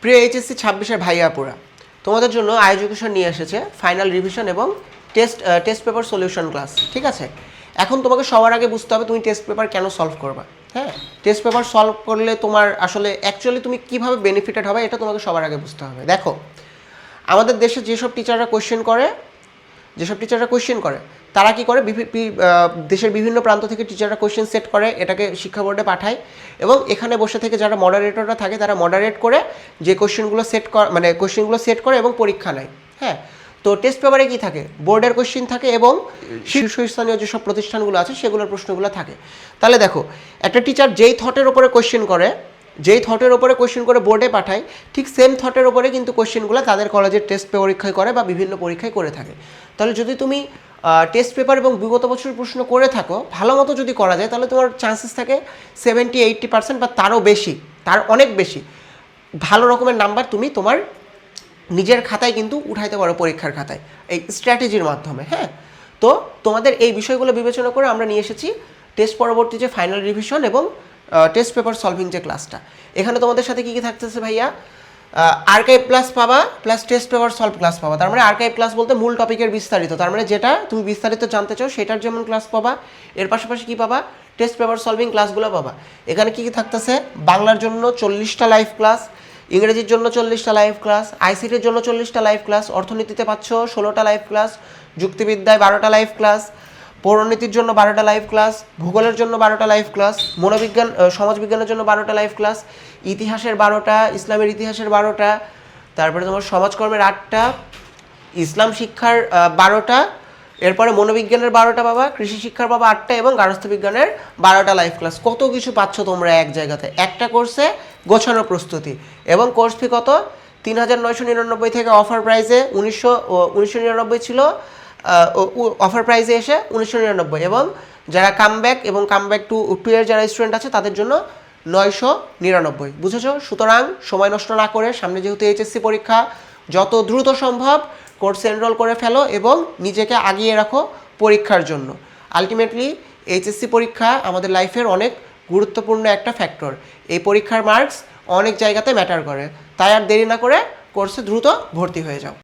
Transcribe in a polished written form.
প্রিয় এইচএসসি 26-এর ভাইয়া আপুরা, তোমাদের জন্য এডুকেশন নিয়ে এসেছে ফাইনাল রিভিশন এবং টেস্ট পেপার সলিউশন ক্লাস। ঠিক আছে, এখন তোমাকে সবার আগে বুঝতে হবে তুমি টেস্ট পেপার কেন সলভ করবা। হ্যাঁ, টেস্ট পেপার সলভ করলে তোমার আসলে অ্যাকচুয়ালি তুমি কীভাবে বেনিফিটেড হবে এটা তোমাকে সবার আগে বুঝতে হবে। দেখো, আমাদের দেশে যেসব টিচাররা কোয়েশ্চেন করে তারা কি করে, দেশের বিভিন্ন প্রান্ত থেকে টিচাররা কোয়েশ্চেন সেট করে, এটাকে শিক্ষা বোর্ডে পাঠায় এবং এখানে বসে থেকে যারা মডারেটররা থাকে তারা মডারেট করে যে কোয়েশ্চেনগুলো সেট করে এবং পরীক্ষা নেয়। হ্যাঁ, তো টেস্ট পেপারে কি থাকে, বোর্ডের কোয়েশ্চেন থাকে এবং শীর্ষস্থানীয় যেসব প্রতিষ্ঠানগুলো আছে সেগুলোর প্রশ্নগুলো থাকে। তাহলে দেখো, একটা টিচার যেই থটের ওপরে কোয়েশ্চেন করে বোর্ডে পাঠায়, ঠিক সেম থটের ওপরে কিন্তু কোয়েশ্চেনগুলো তাদের কলেজের টেস্ট পরীক্ষায় করে বা বিভিন্ন পরীক্ষায় করে থাকে। তাহলে যদি তুমি টেস্ট পেপার এবং বিগত বছরের প্রশ্ন করে থাকো, ভালো মতো যদি করা যায় তাহলে তোমার চান্সেস থাকে 70-80% বা তার অনেক বেশি ভালো রকমের নাম্বার তুমি তোমার নিজের খাতায় কিন্তু উঠাইতে পারো পরীক্ষার খাতায়, এই স্ট্র্যাটেজির মাধ্যমে। হ্যাঁ, তো তোমাদের এই বিষয়গুলো বিবেচনা করে আমরা নিয়ে এসেছি টেস্ট পরবর্তী যে ফাইনাল রিভিশন এবং টেস্ট পেপার সলভিং যে ক্লাসটা। এখানে তোমাদের সাথে কী কী থাকতেছে ভাইয়া, আর্কাইভ ক্লাস পাবা plus test paper solve class পাবা। তার মানে আর্কাইভ ক্লাস বলতে মূল টপিকের বিস্তারিত, তার মানে যেটা তুমি বিস্তারিত জানতে চাও সেটার যেমন ক্লাস পাবা, এর পাশাপাশি কী পাবা, টেস্ট পেপার সলভিং ক্লাসগুলো পাবা। এখানে কী কী থাকতেছে, বাংলার জন্য 40টা লাইভ ক্লাস, ইংরেজির জন্য 40টা লাইভ ক্লাস, আইসিটির জন্য 40টা লাইভ ক্লাস, অর্থনীতিতে পাচ্ছ 16টা লাইভ ক্লাস, যুক্তিবিদ্যায় 12টা লাইভ ক্লাস, পৌরনীতির জন্য 12টা লাইভ ক্লাস, ভূগোলের জন্য 12টা লাইভ ক্লাস, মনোবিজ্ঞান সমাজবিজ্ঞানের জন্য 12টা লাইভ ক্লাস, ইতিহাসের 12টা, ইসলামের ইতিহাসের 12টা, তারপরে তোমার সমাজকর্মের 8টা, ইসলাম শিক্ষার 12টা, এরপরে মনোবিজ্ঞানের 12টা পাবা, কৃষি শিক্ষার পাবা 8টা এবং গার্হস্থ্য বিজ্ঞানের 12টা লাইভ ক্লাস। কত কিছু পাচ্ছ তোমরা এক জায়গাতে, একটা কোর্সে গোছানো প্রস্তুতি। এবং কোর্স ফি কত, 3999 থেকে অফার প্রাইসে 1999 ছিল, অফার প্রাইসে এসে 1999, এবং যারা কামব্যাক টু এর যারা স্টুডেন্ট আছে তাদের জন্য 999। বুঝেছো? সুতরাং সময় নষ্ট না করে, সামনে যেহেতু এইচএসসি পরীক্ষা, যত দ্রুত সম্ভব কোর্সে এনরোল করে ফেলো এবং নিজেকে আগিয়ে রাখো পরীক্ষার জন্য। আলটিমেটলি এইচএসসি পরীক্ষা আমাদের লাইফের অনেক গুরুত্বপূর্ণ একটা ফ্যাক্টর। এই পরীক্ষার মার্কস অনেক জায়গাতে ম্যাটার করে, তাই আর দেরি না করে কোর্সে দ্রুত ভর্তি হয়ে যাও।